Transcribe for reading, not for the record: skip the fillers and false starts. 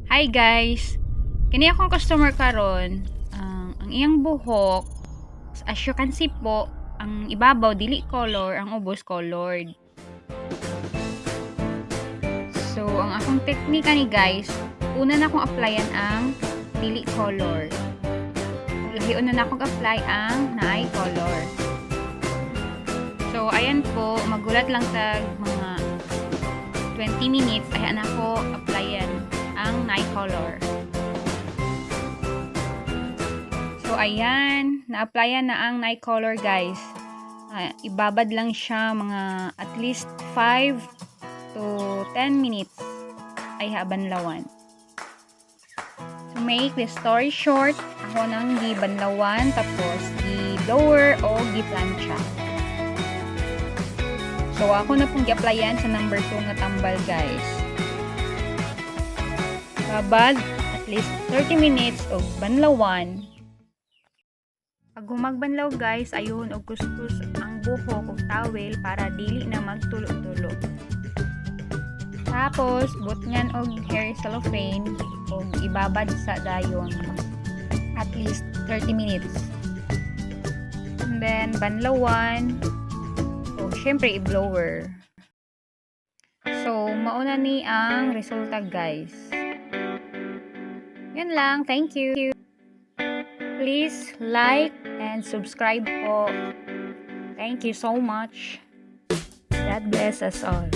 Hi guys! Kini akong customer karon. Ang iyang buhok, as you can see po, ang ibabaw dili color, ang ubos colored. So, ang akong teknika ni guys, una na akong applyan ang dili color. Lahiun na akong apply ang naay color. So, ayan po, magulat lang sa mga 20 minutes, ayan ako applyan ang naay color. So, ayan. Na-applyan na ang night color, guys. Ibabad lang siya mga at least 5 to 10 minutes ay habanlawan. To make the story short, ako nang gibanlawan tapos gi-blower o gi-plancha. So, ako na pong gi-applyan sa number 2 na tambal, guys. Babad at least 30 minutes o banlawan. Pag humagbanlaw guys, ayun og kuskus ang buhok og towel para dili na magtulo-tulo. Tapos butngan og hair cellophane og ibabad sa dayon at least 30 minutes. And then banlawan o syempre i-blower. So mauna ni ang resulta guys. Yun lang, thank you. Please like and subscribe po. Thank you so much. God bless us all.